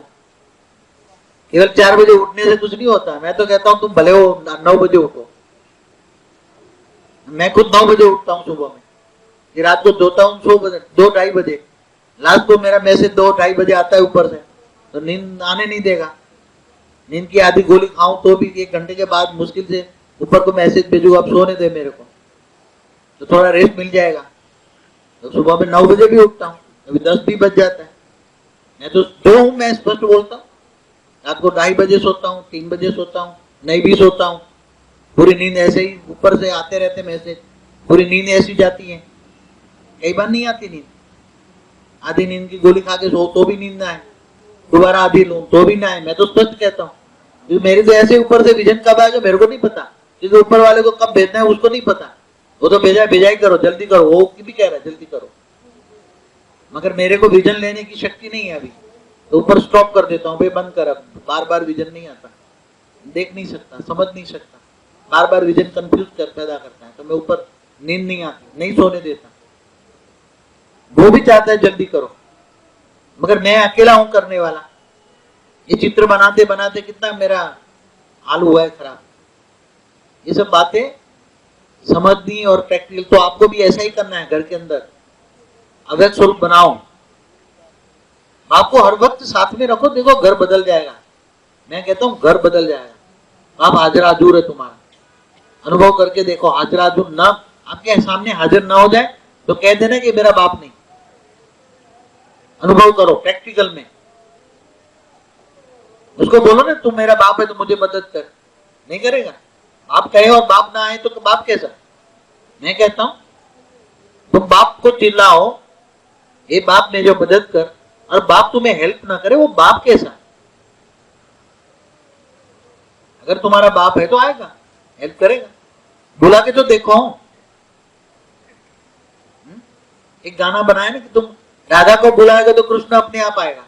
केवल 4 बजे उठने से कुछ नहीं होता। मैं तो कहता हूं तुम भले हो 9 बजे उठो। मैं खुद 9 बजे उठता हूं सुबह में, फिर रात को सोता हूं 2-2:30 बजे। लास्ट को मेरा मैसेज 2-2:30 बजे आता है ऊपर से, तो नींद आने नहीं देगा। नींद की आधी गोली खाऊं तो भी 1 घंटे के बाद मुश्किल से ऊपर को मैसेज भेजूंगा, अब सोने दे मेरे को, तो थोड़ा रेस्ट मिल जाएगा। तो सुबह में 9 बजे भी उठता हूँ, अभी 10 भी बज जाता है। मैं तो जो हूँ मैं स्पष्ट बोलता हूँ। रात को 2:30 बजे सोता हूँ, 3 बजे सोता हूँ, नहीं भी सोता हूँ। पूरी नींद ऐसे ही ऊपर से आते रहते मैसेज, पूरी नींद ऐसी जाती है। कई बार नहीं आती नींद, आधी नींद की गोली खा के सो तो भी नींद ना आए, दोबारा आधी लूं तो भी ना आए। मैं तो स्पष्ट कहता हूँ, मेरे तो ऐसे ऊपर से विजन कब आएगा मेरे को नहीं पता, क्योंकि ऊपर वाले को कब भेजना है उसको नहीं पता। वो तो भेजा ही करो, जल्दी करो, वो भी कह रहा है जल्दी करो, मगर मेरे को विजन लेने की शक्ति नहीं है अभी, तो ऊपर स्टॉप कर देता हूँ, भाई बंद कर, अब बार बार विजन नहीं आता, देख नहीं सकता, समझ नहीं सकता, बार बार विजन कंफ्यूज पैदा करता है, तो मैं ऊपर नींद नहीं आती, नहीं सोने देता। वो भी चाहता है जल्दी करो, मगर मैं अकेला हूं करने वाला। ये चित्र बनाते बनाते कितना मेरा हाल हुआ है खराब। ये सब बातें समझनी और प्रैक्टिकल, तो आपको भी ऐसा ही करना है। घर के अंदर अव्यक्त स्वरूप बनाओ, आपको हर वक्त साथ में रखो, देखो घर बदल जाएगा। मैं कहता हूं घर बदल जाएगा। आप हाजिर हाजूर है तुम्हारा, अनुभव करके देखो। हाजिर हाजूर ना आपके सामने हाजिर ना हो जाए तो कह देना कि मेरा बाप नहीं। अनुभव करो प्रैक्टिकल में, उसको बोलो ना तुम मेरा बाप है तो मुझे मदद कर, नहीं करेगा। बाप कहे और बाप ना आए तो बाप कैसा? मैं कहता हूं तुम बाप को चिल्लाओ, ये बाप ने जो मदद कर, और बाप तुम्हें हेल्प ना करे, वो बाप कैसा? अगर तुम्हारा बाप है तो आएगा, हेल्प करेगा। बुला के तो देखो। एक गाना बनाया ना कि तुम राधा को बुलाएगा तो कृष्ण अपने आप आएगा।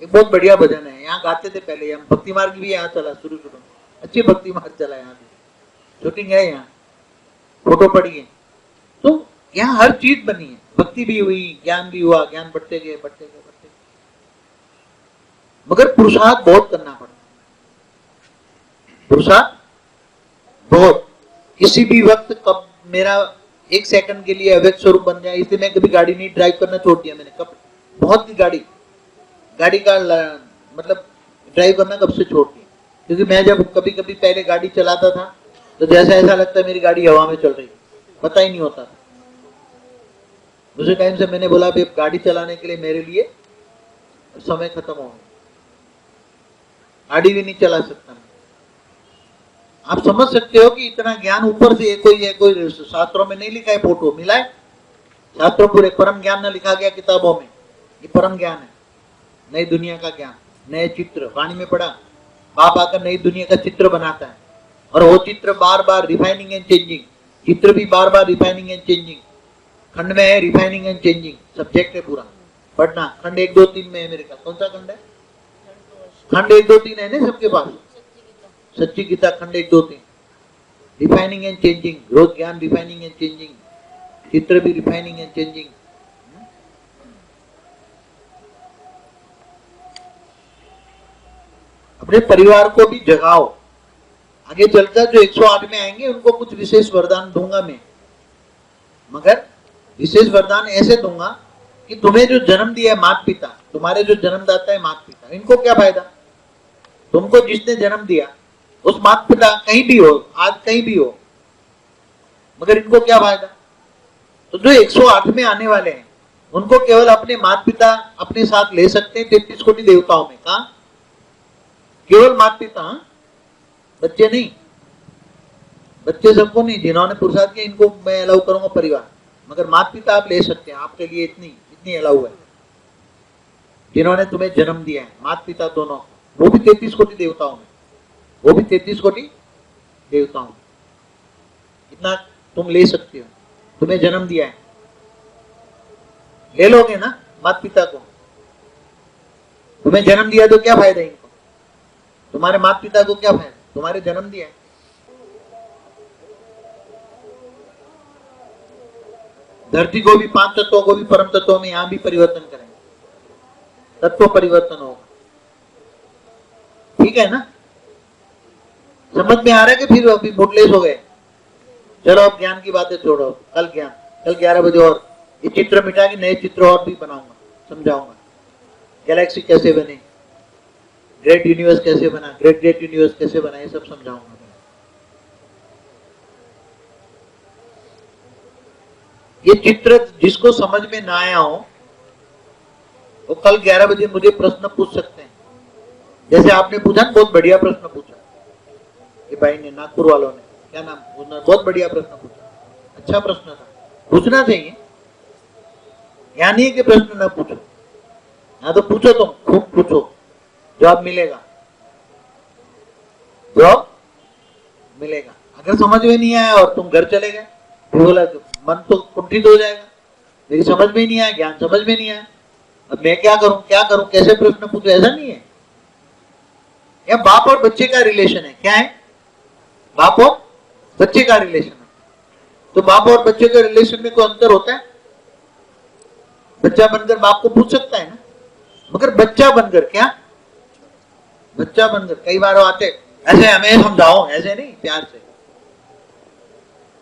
एक बहुत बढ़िया भजन है, यहाँ गाते थे पहले, हम भक्ति मार्ग भी यहाँ चला शुरू शुरू में, अच्छी भक्ति मार्ग चला, यहाँ भी शूटिंग है, यहाँ फोटो पड़ी है, तो यहाँ हर चीज बनी है, भक्ति भी हुई, ज्ञान भी हुआ, ज्ञान बढ़ते गए बढ़ते गए बढ़ते गए, मगर पुरुषार्थ बहुत करना पड़ता, पुरुषार्थ बहुत। किसी भी वक्त कब मेरा एक सेकंड के लिए अव्यक्त स्वरूप बन जाए, इसलिए मैं कभी गाड़ी नहीं ड्राइव करना छोड़ दिया मैंने, कब बहुत की गाड़ी का मतलब ड्राइव करना कब से छोड़ दिया, क्योंकि मैं जब कभी कभी पहले गाड़ी चलाता था तो जैसा ऐसा लगता है मेरी गाड़ी हवा में चल रही, पता ही नहीं होता था। दूसरे टाइम से मैंने बोला अब गाड़ी चलाने के लिए मेरे लिए समय खत्म हो गया, गाड़ी भी नहीं चला सकता मैं। आप समझ सकते हो कि इतना ज्ञान ऊपर से कोई शास्त्रों में नहीं लिखा है, फोटो मिला है, शास्त्रों पूरे परम ज्ञान न लिखा गया किताबों में, ये परम ज्ञान है, नई दुनिया का ज्ञान, नए चित्र, वाणी में पढ़ा, बाप आकर नई दुनिया का चित्र बनाता है, और वो चित्र बार बार रिफाइनिंग एंड चेंजिंग, चित्र भी बार बार रिफाइनिंग एंड चेंजिंग, खंड में है रिफाइनिंग एंड चेंजिंग, सब्जेक्ट है पूरा पढ़ना, खंड 1 2 3 में है मेरे का, कौन सा खंड है, खंड 1 2 3 है ना सबके पास, सच्ची गीता खंड 1 2 3, रिफाइनिंग एंड चेंजिंग, रोज ज्ञान रिफाइनिंग एंड चेंजिंग, चित्र भी रिफाइनिंग एंड चेंजिंग। अपने परिवार को भी जगाओ, आगे चलकर जो 108 में आएंगे उनको कुछ विशेष वरदान दूंगा मैं, मगर विशेष वरदान ऐसे दूंगा कि तुम्हें जो जन्म दिया है माता पिता, तुम्हारे जो जन्मदाता है माता पिता, इनको क्या फायदा, तुमको जिसने जन्म दिया उस माता पिता कहीं भी हो, आज कहीं भी हो, मगर इनको क्या फायदा। तो जो 108 में आने वाले हैं उनको केवल अपने माता पिता अपने साथ ले सकते हैं 33 कोटि देवताओं में, कहा केवल माता पिता, बच्चे नहीं, बच्चे सबको नहीं, जिन्होंने पुरुषार्थ किया इनको मैं अलाउ करूंगा परिवार, मगर माता पिता आप ले सकते हैं, आपके लिए इतनी अलाउ है, जिन्होंने तुम्हें जन्म दिया है माता पिता दोनों, वो भी 33 कोटि देवताओं में, वो भी 33 कोटि देवताओं में, इतना तुम ले सकते हो, तुम्हें जन्म दिया है, ले लोगे ना माता पिता को, तुम्हें जन्म दिया तो क्या फायदा इनको, तुम्हारे माता पिता को क्या फायदा, तुम्हारे जन्म दिया है। धरती को भी 5 तत्वों को भी परम तत्वों में यहां भी परिवर्तन करेंगे, तत्व परिवर्तन होगा, ठीक है ना, समझ में आ रहा है कि फिर अभी मोटलेस हो गए, चलो अब ज्ञान की बातें छोड़ो, कल 11 बजे और ये चित्र मिटा के नए चित्र और भी बनाऊंगा, समझाऊंगा गैलेक्सी कैसे बने, ग्रेट यूनिवर्स कैसे बना, ग्रेट यूनिवर्स कैसे बना, ये सब समझाऊंगा। ये चित्र जिसको समझ में ना आया हो वो कल 11 बजे मुझे प्रश्न पूछ सकते हैं, जैसे आपने पूछा, बहुत बढ़िया प्रश्न पूछा ये भाई ने, नागपुर वालों ने, क्या नाम, बहुत बढ़िया प्रश्न पूछा, अच्छा प्रश्न था, पूछना चाहिए, यहाँ नहीं है कि प्रश्न ना पूछो, यहाँ तो पूछो, तुम खूब पूछो, जवाब मिलेगा, जवाब मिलेगा। अगर समझ में नहीं आया और तुम घर चले गए फिर बोला तो मन तो कुंठित हो जाएगा, मेरी समझ में नहीं आया, ज्ञान समझ में नहीं आया, अब मैं क्या करूं, कैसे प्रश्न पूछूं, ऐसा नहीं है। या बाप और बच्चे का रिलेशन है, क्या है, बाप और बच्चे का रिलेशन है, तो बाप और बच्चे के रिलेशन में कोई अंतर होता है, बच्चा बनकर बाप को पूछ सकता है ना, मगर बच्चा बनकर क्या, बच्चा बनकर कई बार आते ऐसे हमें समझाओ, ऐसे नहीं, प्यार से,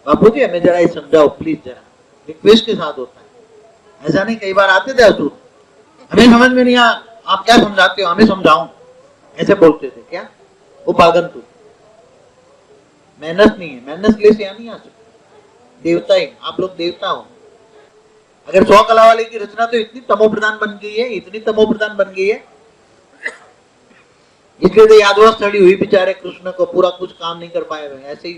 बापू जी हमें जरा ही समझाओ प्लीज, जरा रिक्वेस्ट के साथ होता है, ऐसा नहीं, कई बार आते थे असुर, हमें समझ में नहीं आ, आप क्या समझाते हो, हमें समझाओ, ऐसे बोलते थे, क्या वो पागल तू, मेहनत नहीं है, मेहनत ले से यहाँ नहीं आ सकते, देवता ही, आप लोग देवता हो। अगर 100 कला वाले की रचना तो इतनी तमो प्रधान बन गई है, इतनी तमो प्रधान बन गई है, इसलिए तो यादवा स्थली हुई बेचारे कृष्ण को, पूरा कुछ काम नहीं कर पाए, ऐसे ही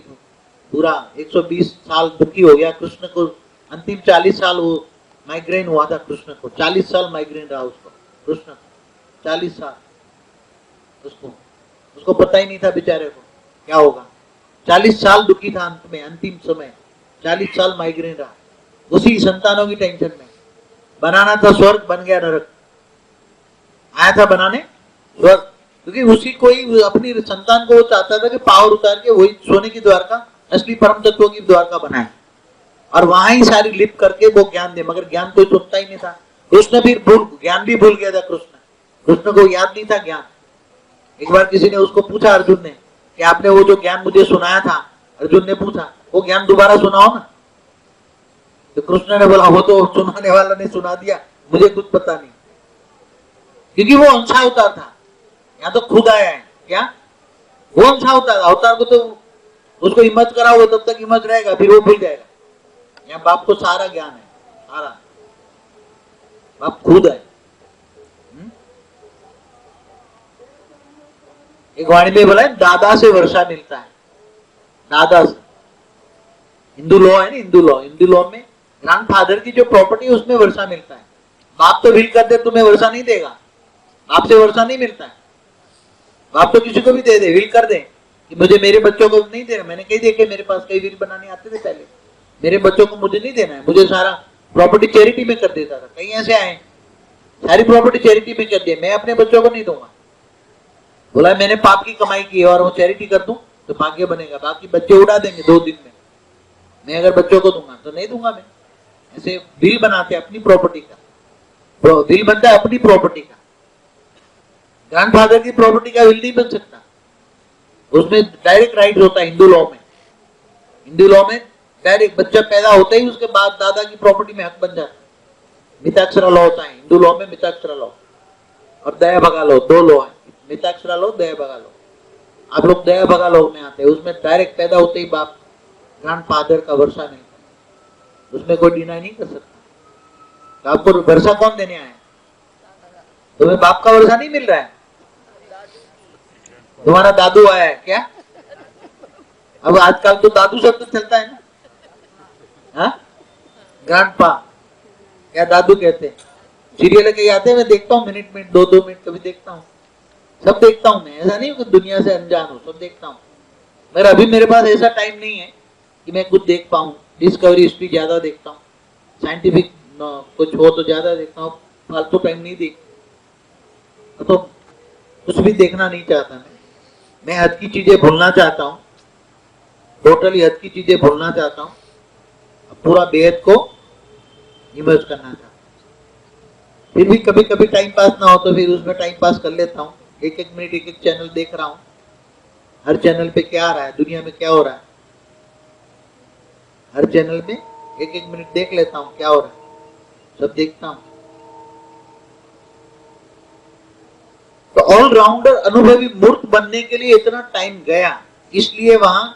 पूरा 120 साल दुखी हो गया कृष्ण को, अंतिम 40 साल वो माइग्रेन हुआ था कृष्ण को, 40 साल माइग्रेन रहा उसको, कृष्ण 40 साल, उसको पता ही नहीं था बेचारे को क्या होगा, 40 साल दुखी था, अंत में अंतिम समय 40 साल माइग्रेन रहा, उसी संतानों की टेंशन में, बनाना था स्वर्ग बन गया नरक, आया था बनाने स्वर्ग, क्योंकि उसी कोई अपनी संतान को वो चाहता था कि पावर उतार के वही सोने की द्वारका, असली परम तत्व की द्वारका बनाए और वहां ही सारी लिप करके वो ज्ञान दे, मगर ज्ञान कोई सुनता ही नहीं था। कृष्ण भी ज्ञान भी भूल गया था। कृष्ण को याद नहीं था ज्ञान। एक बार किसी ने उसको पूछा, अर्जुन ने, कि आपने वो जो ज्ञान मुझे सुनाया था, अर्जुन ने पूछा, वो ज्ञान दोबारा सुनाओ ना। तो कृष्ण ने बोला, वो तो सुनाने वाला ने सुना दिया, मुझे कुछ पता नहीं, क्योंकि वो अंशावतार था। यहाँ तो खुद आया है क्या, वो अंशावतार, अवतार को तो उसको हिम्मत कराओगे तब तक हिम्मत रहेगा, फिर वो भूल जाएगा। यहाँ बाप को सारा ज्ञान है, सारा बाप खुद है। एक वाणी में बोला है, दादा से वर्षा मिलता है, दादा से। हिंदू लॉ है ना, हिंदू लॉ में ग्रैंडफादर की जो प्रॉपर्टी है उसमें वर्षा मिलता है। बाप तो विल कर दे तुम्हें वर्षा नहीं देगा, बाप से वर्षा नहीं मिलता है। बाप तो किसी को भी दे दे, विल कर दे कि मुझे मेरे बच्चों को नहीं देना। मैंने कई देखे, मेरे पास कई विल बनाने आते थे पहले, मेरे बच्चों को मुझे नहीं देना है, मुझे सारा प्रॉपर्टी चैरिटी में कर देता था। कई ऐसे आए सारी प्रॉपर्टी चैरिटी में कर दिया, मैं अपने बच्चों को नहीं दूंगा। बोला मैंने पाप की कमाई की और वो चैरिटी कर दूं तो भाग्य बनेगा, बाकी बच्चे उड़ा देंगे 2 दिन में। मैं अगर बच्चों को दूंगा तो नहीं दूंगा। मैं ऐसे बिल बनाते अपनी प्रॉपर्टी का, बिल बनता है अपनी प्रॉपर्टी का। ग्रैंडफादर की प्रॉपर्टी का बिल नहीं बन सकता, उसमें डायरेक्ट राइट होता है। हिंदू लॉ में डायरेक्ट बच्चा पैदा होता ही उसके बाद दादा की प्रॉपर्टी में हक बन जाता है। मिताक्षरा लॉ होता है हिंदू लॉ में, मिताक्षरा लॉ और दया भगा लॉ, 2 लॉ है, मिताक्षरा लॉ, दया भगा लॉ। आप लोग दया भगा लॉ में आते हैं, उसमें डायरेक्ट पैदा होते ही बाप ग्रैंडफादर का वर्षा मिलता है, उसमें कोई डिनाई नहीं कर सकता। तो आपको वर्षा कौन देने आया है? तुम्हें बाप का वर्षा नहीं मिल रहा है, तुम्हारा दादू आया है क्या? अब आजकल तो दादू शब्द चलता है ना, ग्रैंडपा क्या दादू कहते हैं। सीरियल कहीं आते हैं, मैं देखता हूँ, मिनट 2-2 मिनट कभी देखता हूँ, सब देखता हूँ मैं, ऐसा नहीं कि दुनिया से अनजान हूँ, सब देखता हूँ। मगर अभी मेरे पास ऐसा टाइम नहीं है कि मैं कुछ देख पाऊँ। डिस्कवरी हिस्ट्री ज्यादा देखता हूँ, साइंटिफिक कुछ हो तो ज्यादा देखता हूँ, फालतू टाइम नहीं देख, तो कुछ भी देखना नहीं चाहता मैं हद की चीजें भूलना चाहता हूँ, टोटली हद की चीजें भूलना चाहता हूँ, पूरा बेहद को इमर्ज करना चाहता हूँ। फिर भी कभी कभी टाइम पास ना हो तो फिर उसमें टाइम पास कर लेता हूँ। 1-1 मिनट 1-1 चैनल देख रहा हूँ, हर चैनल पे क्या आ रहा है, दुनिया में क्या हो रहा है, हर चैनल में 1-1 मिनट देख लेता हूँ क्या हो रहा है, सब देखता हूँ। तो ऑलराउंडर अनुभवी मूर्त बनने के लिए इतना टाइम गया, इसलिए वहां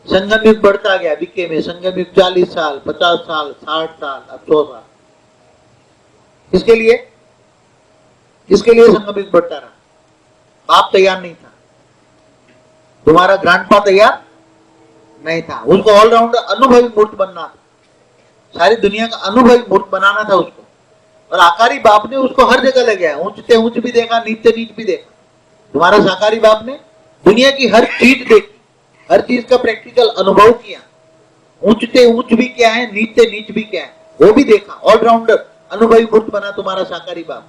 संगम युग बढ़ता गया। बीके में संगम युग 40 साल, 50 साल, 60 साल, अब 100 साल। किसके लिए संगम युग बढ़ता रहा? बाप तैयार नहीं था, तुम्हारा ग्रैंडपा तैयार नहीं था, उसको ऑलराउंडर अनुभवी मूर्त बनना था, सारी दुनिया का अनुभवी मूर्त बनाना था उसको। और आकारी बाप ने उसको हर जगह ले गया, ऊंचते ऊंच भी देखा, नीचे नीच भी देखा। तुम्हारा साकारी बाप ने दुनिया की हर चीज देखी, हर चीज का प्रैक्टिकल अनुभव किया, ऊंचते ऊंच भी क्या है, नीचे नीच भी क्या है, वो भी देखा। ऑलराउंडर अनुभवी मूर्त बना तुम्हारा साकारी बाप।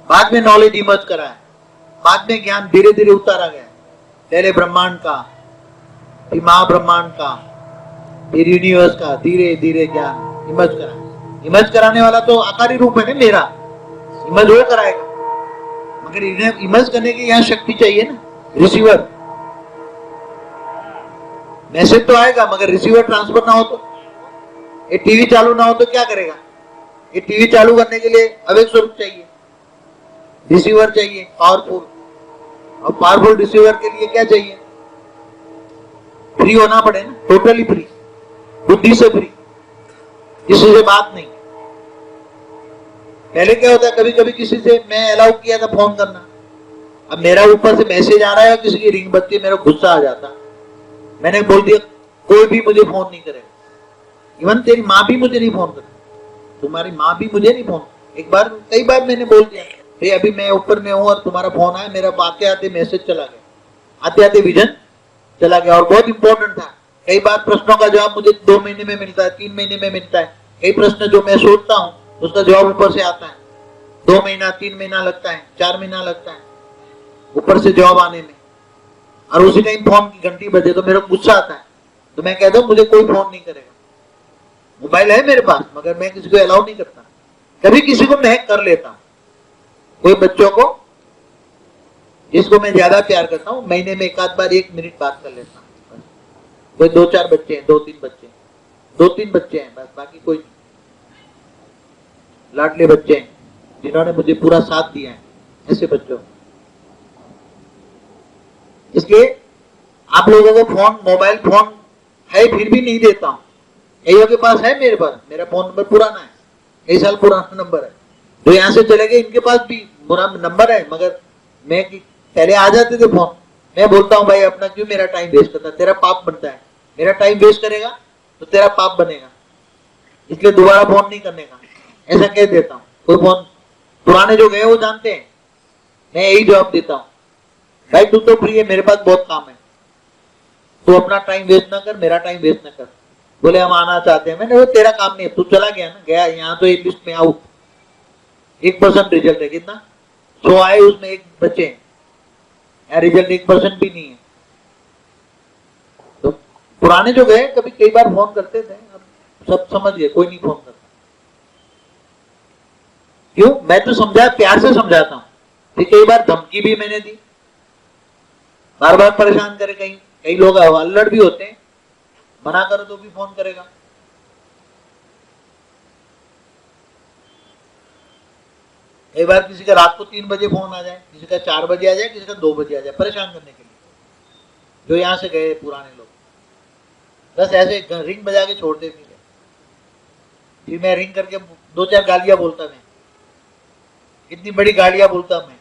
बाद में नॉलेज इमर्ज करा है, बाद में ज्ञान धीरे धीरे उतारा गया। पहले ब्रह्मांड का, फिर महाब्रह्मांड का, फिर यूनिवर्स का, धीरे धीरे ज्ञान इमर्ज करा। इमर्ज कराने वाला तो आकारी रूप है ना मेरा, इमर्ज वो कराएगा, मगर इन्हें इमर्ज करने की यहाँ शक्ति चाहिए ना, रिसीवर। मैसेज तो आएगा मगर रिसीवर ट्रांसफर ना हो तो, ये टीवी चालू ना हो तो क्या करेगा? ये टीवी चालू करने के लिए अवेक स्वरूप चाहिए, रिसीवर चाहिए पावरफुल, और पावरफुल रिसीवर के लिए क्या चाहिए? फ्री होना पड़े ना, टोटली फ्री, बुद्धि से फ्री, किसी से बात नहीं। पहले क्या होता है, कभी कभी किसी से मैं अलाउ किया था फोन करना, अब मेरा ऊपर से मैसेज आ रहा है और किसी की रिंग बजती है, मेरा गुस्सा आ जाता, मैंने बोल दिया कोई भी मुझे फोन नहीं करेगा, इवन तेरी माँ भी मुझे नहीं फोन करेगी, तुम्हारी माँ भी मुझे नहीं फोन। एक बार कई बार मैंने बोल दिया, भाई अभी मैं ऊपर में हूँ और तुम्हारा फोन आया, मेरा आते आते मैसेज चला गया, आते आते विजन चला गया, और बहुत इंपॉर्टेंट था। कई बार प्रश्नों का जवाब मुझे 2 महीने में मिलता है, 3 महीने में मिलता है। कई प्रश्न जो मैं सोचता हूँ उसका जवाब ऊपर से आता है, 2 महीना 3 महीना लगता है, 4 महीना लगता है ऊपर से जवाब आने में। और उसी टाइम फोन की घंटी बजे तो मेरे को गुस्सा आता है, तो मैं कहता हूँ मुझे कोई फोन नहीं करेगा। मोबाइल है मेरे पास मगर मैं किसी को अलाउ नहीं करता। कभी किसी को मैं कर लेता हूँ, कोई बच्चों को जिसको मैं ज्यादा प्यार करता हूँ महीने में एक आध बार 1 मिनट बात कर लेता हूँ। कोई 2-4 बच्चे हैं, 2-3 बच्चे हैं बस, बाकी कोई नहीं। लाडले बच्चे हैं जिन्होंने मुझे पूरा साथ दिया है, ऐसे बच्चों। इसलिए आप लोगों को फोन, मोबाइल फोन है फिर भी नहीं देता हूं। कईयों के पास है, मेरे पास मेरा फोन नंबर पुराना है, कई साल पुराना नंबर है, तो यहां से चले गए, इनके पास भी पुराना नंबर है मगर मैं पहले आ जाते थे फोन। मैं बोलता हूं भाई अपना क्यों मेरा टाइम वेस्ट करता, तेरा पाप बनता है। मेरा टाइम वेस्ट करेगा तो तेरा पाप बनेगा, इसलिए दोबारा फोन नहीं करने का, ऐसा कह देता हूं। कोई फोन पुराने जो गए वो जानते हैं, मैं यही जवाब देता हूं, भाई तू तो फ्री है, मेरे पास बहुत काम है, तू अपना टाइम वेस्ट ना कर, मेरा टाइम वेस्ट ना कर। बोले हम आना चाहते हैं, मैंने वो तेरा काम नहीं है, तू चला गया ना, गया यहाँ तो एक लिस्ट में आउट, 1% रिजल्ट है, कितना 100 आए उसमें 1 बचे हैं, यहाँ रिजल्ट 1% भी नहीं है। तो पुराने जो गए कभी कई बार फोन करते थे, अब सब समझ गए कोई नहीं फोन करता। क्यों? मैं तो प्यार से समझाता हूं। कई बार धमकी भी मैंने दी, बार बार परेशान करे, कई लोग अल्लड़ भी होते हैं, मना करो तो भी फोन करेगा। कई बार किसी का रात को 3 बजे फोन आ जाए, किसी का 4 बजे आ जाए, किसी का 2 बजे आ जाए, परेशान करने के लिए, जो यहां से गए पुराने लोग, बस ऐसे रिंग बजा के छोड़ देते थे। फिर मैं रिंग करके 2-4 गालियां बोलता, मैं इतनी बड़ी गालियां बोलता, मैं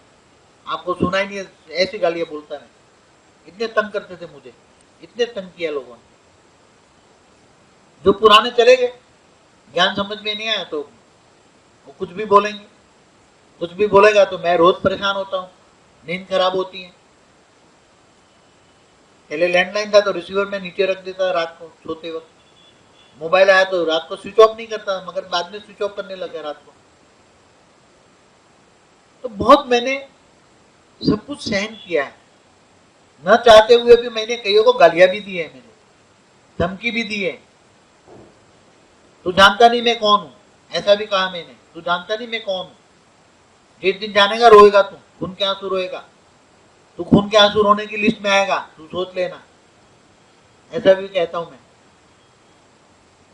आपको सुना ही नहीं, ऐसी गालियां बोलता मैं। इतने तंग करते थे मुझे, इतने तंग किया लोगों ने। जो पुराने चले गए, ज्ञान समझ में नहीं आया तो वो कुछ भी बोलेंगे, कुछ भी बोलेगा तो मैं रोज परेशान होता हूँ, नींद खराब होती है। पहले लैंडलाइन था तो रिसीवर में नीचे रख देता रात को सोते वक्त, मोबाइल आया तो रात को स्विच ऑफ नहीं करता, मगर बाद में स्विच ऑफ करने लगा रात को। तो बहुत मैंने सब कुछ सहन किया है, न चाहते हुए भी मैंने कईयों को गालियां भी दी है, मैंने धमकी भी दी है। तू जानता नहीं मैं कौन हूं, ऐसा भी कहा मैंने, तू जानता नहीं मैं कौन हूं, जिस दिन जानेगा रोएगा, तू खून के आंसू रोएगा, तू खून के आंसू रोने की लिस्ट में आएगा, तू सोच लेना, ऐसा भी कहता हूं मैं।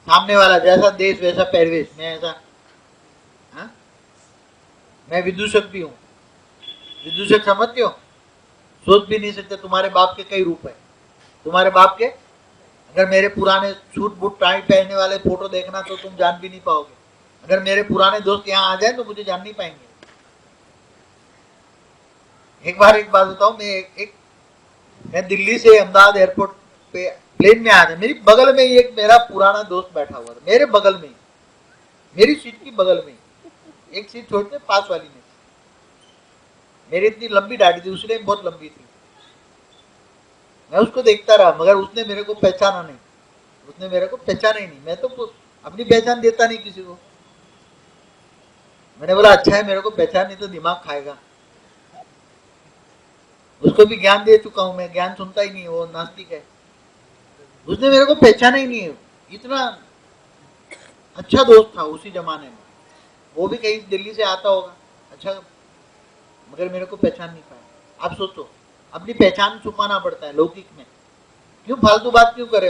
सामने वाला जैसा देश वैसा पहरवेश, मैं ऐसा, हा? मैं विदूषक भी हूं, विदूषक समझते हो, सोच भी नहीं सकते। तुम्हारे बाप के कई रूप है, तुम्हारे बाप के अगर मेरे पुराने सूट बूट टाइट पहनने वाले फोटो देखना तो तुम जान भी नहीं पाओगे। अगर मेरे पुराने दोस्त यहाँ आ जाए तो मुझे जान नहीं पाएंगे। एक बार एक बात बताऊं, मैं दिल्ली से अहमदाबाद एयरपोर्ट पे प्लेन में आया था, मेरी बगल में ही एक मेरा पुराना दोस्त बैठा हुआ था, मेरे बगल में, मेरी सीट की बगल में, एक सीट छोड़ते पास वाली में। मेरी इतनी लंबी दाढ़ी थी, उसने बहुत लंबी थी, मैं उसको देखता रहा मगर उसने मेरे को पहचाना नहीं, उसने मेरे को पहचाना ही नहीं। मैं तो अपनी पहचान देता नहीं किसी को। मैंने बोला अच्छा है मेरे को पहचान नहीं तो दिमाग खाएगा। उसको भी ज्ञान दे चुका हूं मैं, ज्ञान सुनता ही नहीं, वो नास्तिक है। उसने मेरे को पहचाना ही नहीं है, इतना अच्छा दोस्त था उसी जमाने में। वो भी कहीं दिल्ली से आता होगा, अच्छा, मगर मेरे को पहचान नहीं पाया। आप सोचो, अपनी पहचान छुपाना पड़ता है लौकिक में, क्यों फालतू बात क्यों करे?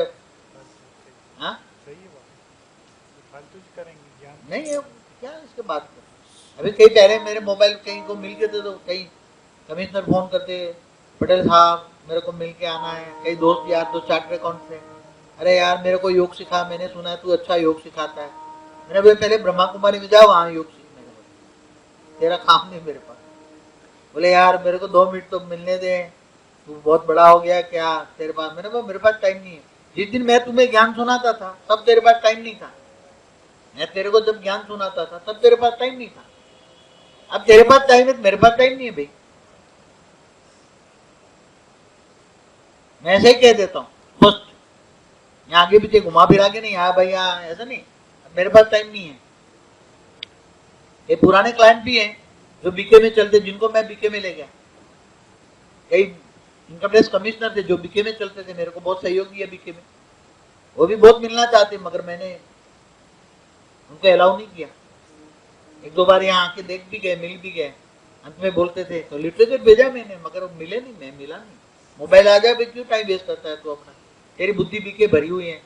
हाँ सही है बात, फालतू करेंगे ज्ञान नहीं है क्या इसके बात कर। अभी कहीं पहले मेरे मोबाइल कहीं को मिल के थे तो कहीं कमिश्नर फोन करते, पटेल साहब मेरे को मिल के आना है। कई दोस्त यार तो चार्टर्ड अकाउंट से, अरे यार मेरे को योग सिखा, मैंने सुना है तू अच्छा योग सिखाता है। मैंने बोले पहले ब्रह्मा कुमारी में जाओ, वहां योग सीखने, तेरा काम नहीं मेरे पास। बोले यार मेरे को 2 मिनट तो मिलने दे, तू बहुत बड़ा हो गया क्या तेरे पास? मैंने बोला मेरे पास टाइम नहीं है। जिस दिन मैं तुम्हें ज्ञान सुनाता था तब तेरे पास टाइम नहीं था। मैं तेरे को जब ज्ञान सुनाता था तब तेरे पास टाइम नहीं था। अब तेरे पास टाइम है, मेरे पास टाइम नहीं है भाई। मैं ऐसे ही कह देता हूँ फर्स्ट, यहाँ आगे पीछे घुमा फिरा के नहीं, हाँ भैया ऐसा नहीं, अब मेरे पास टाइम नहीं है। ये पुराने क्लाइंट भी हैं, जो बीके में चलते, जिनको मैं बीके में ले गया, कई इनकम टैक्स कमिश्नर थे जो बीके में चलते थे, मेरे को बहुत सहयोग दिया बीके में, वो भी बहुत मिलना चाहते, मगर मैंने उनको अलाउ नहीं किया। एक दो बार यहाँ आके देख भी गए, मिल भी गए, अंत में बोलते थे तो लिटरेचर भेजा मैंने, मगर वो मिले नहीं, मैं मिला नहीं। मोबाइल आ जाए, क्यों टाइम वेस्ट करता है तू अपना, तेरी बुद्धि बीके भरी हुई है,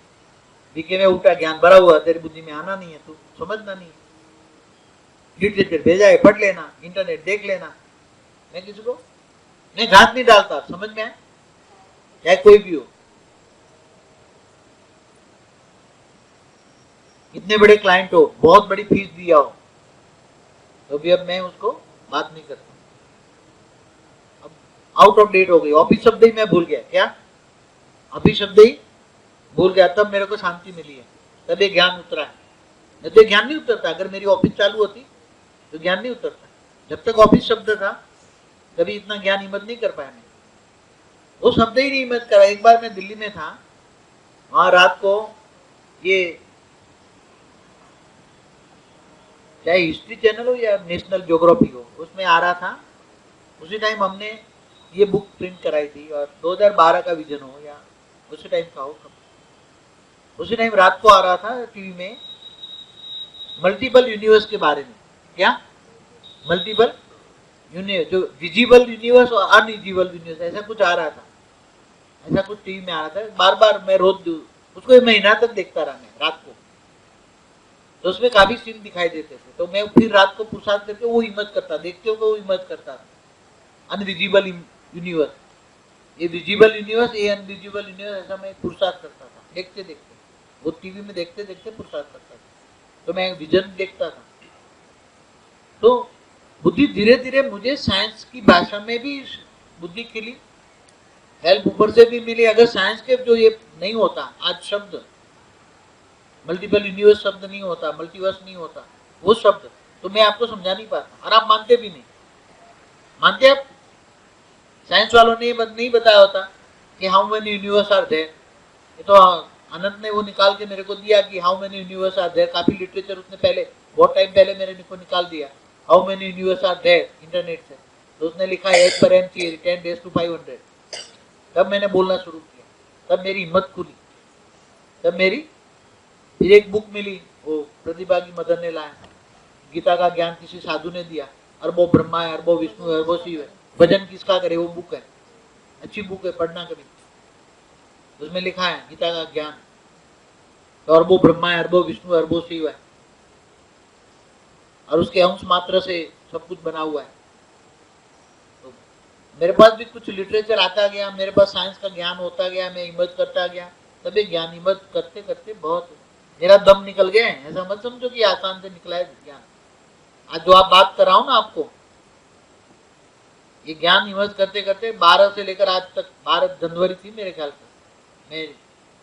बीके में उल्टा ज्ञान भरा हुआ, तेरी बुद्धि में आना नहीं है, तू समझना नहीं है। लिटरेचर भेजा है, पढ़ लेना, इंटरनेट देख लेना। मैं किसी को मैं घात नहीं डालता, समझ में आए, चाहे कोई भी हो, इतने बड़े क्लाइंट हो, बहुत बड़ी फीस दिया हो, तो भी अब मैं उसको बात नहीं करता। अब आउट ऑफ डेट हो गई, ऑफिस शब्द ही मैं भूल गया, क्या ऑफिस शब्द ही भूल गया, तब मेरे को शांति मिली है, तब ये ज्ञान उतरा है। नहीं तो ज्ञान नहीं उतरता, अगर मेरी ऑफिस चालू होती तो ज्ञान नहीं उतरता। जब तक ऑफिस शब्द था कभी इतना ज्ञान हिम्मत नहीं कर पाया मैं, वो शब्द ही नहीं हिम्मत करा। एक बार मैं दिल्ली में था, वहां रात को ये चाहे हिस्ट्री चैनल हो या नेशनल ज्योग्राफी हो, उसमें आ रहा था, उसी टाइम हमने ये बुक प्रिंट कराई थी, और 2012 का विजन हो या उसी टाइम का हो, उसी टाइम रात को आ रहा था टीवी में मल्टीपल यूनिवर्स के बारे में। क्या मल्टीपल यूनिवर्स, जो विजिबल यूनिवर्स और अनविजिबल यूनिवर्स, ऐसा कुछ आ रहा था, ऐसा कुछ टीवी में आ रहा था। बार बार मैं रोज उसको एक महीना तक देखता रहा मैं रात को, तो उसमें काफी सीन दिखाई देते थे, तो मैं फिर रात को पुरुषार्थ करके वो हिम्मत करता, देखते हो वो हिम्मत करता था। अनविजिबल यूनिवर्स, ये विजिबल यूनिवर्स, ये अनविजिबल यूनिवर्स, ऐसा मैं पुरुषार्थ करता था देखते देखते, वो टीवी में देखते देखते पुरुषार्थ करता था, तो मैं विजन देखता था। तो बुद्धि धीरे धीरे मुझे साइंस की भाषा में भी बुद्धि खिली, हेल्प ऊपर से भी मिली। अगर साइंस के जो ये नहीं होता आज शब्द, मल्टीपल यूनिवर्स शब्द नहीं होता, मल्टीवर्स नहीं होता, वो शब्द तो मैं आपको समझा नहीं पाता, और आप मानते भी नहीं। मानते आप? साइंस वालों ने नहीं बताया होता कि how many universe are there, ये तो अनंत ने वो निकाल के मेरे को दिया कि how many universe are there. काफी लिटरेचर उसने पहले, बहुत टाइम पहले मेरे को निकाल दिया, how many universe are there, internet से। तो उसने लिखा as per M theory 10 days to 500। तब मैंने बोलना शुरू किया, तब मेरी हिम्मत खुली, तब मेरी फिर एक बुक मिली, वो प्रतिभागी मदन ने लाया, गीता का ज्ञान किसी साधु ने दिया, अरबों ब्रह्मा है, अरबों विष्णु है, अरबों शिव है, भजन किसका करे, वो बुक है, अच्छी बुक है, पढ़ना कभी। उसमें लिखा है गीता का ज्ञान, तो अरबों ब्रह्मा है, अरबों विष्णु, अरबों शिव है, और उसके अंश मात्र से सब कुछ बना हुआ है। तो मेरे पास भी कुछ लिटरेचर आता गया, मेरे पास साइंस का ज्ञान होता गया, मैं हिम्मत करता गया, तभी ज्ञान हिम्मत करते करते बहुत मेरा दम निकल गया है। ऐसा मत समझो कि आसान से निकला है ज्ञान। आज जो आप बात कर रहा हूं ना आपको, ये ज्ञान हिम्मत करते करते 12 से लेकर आज तक, 12 जनवरी थी मेरे ख्याल से, मैं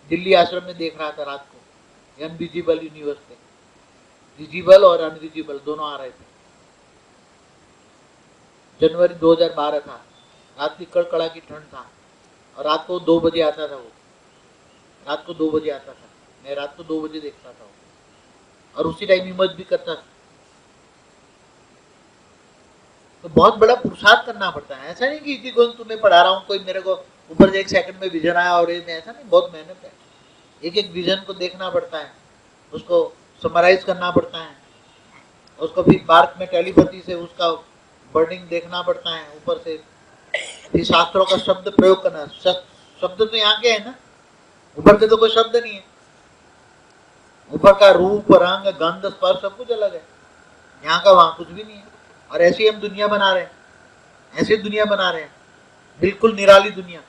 दिल्ली आश्रम में देख रहा था रात को, अनविजिबल यूनिवर्स पे, विजिबल और अनविजिबल दोनों आ रहे थे। जनवरी 2012 था, रात की कड़कड़ा की ठंड था, और रात को 2 बजे आता था वो, रात को 2 बजे आता था, मैं रात को 2 बजे देखता था, और उसी टाइम हिम्मत भी करता था। तो बहुत बड़ा पुरुषार्थ करना पड़ता है, ऐसा नहीं कि इसी को तुम्हें पढ़ा रहा हूँ, कोई मेरे को ऊपर से 1 सेकंड में विजन आया और ये, ऐसा नहीं, बहुत मेहनत है। एक एक विजन को देखना पड़ता है, उसको समराइज करना पड़ता है, उसको फिर बार्क में टेलीपैथी से उसका वर्डिंग देखना पड़ता है, ऊपर से फिर शास्त्रों का शब्द प्रयोग करना। शब्द तो यहाँ के है ना, ऊपर से तो कोई शब्द नहीं है, ऊपर का रूप, रंग, गंध, स्पर्श सब कुछ अलग है, यहाँ का वहां कुछ भी नहीं है। और ऐसी हम दुनिया बना रहे हैं, ऐसी दुनिया बना रहे हैं, बिल्कुल निराली दुनिया।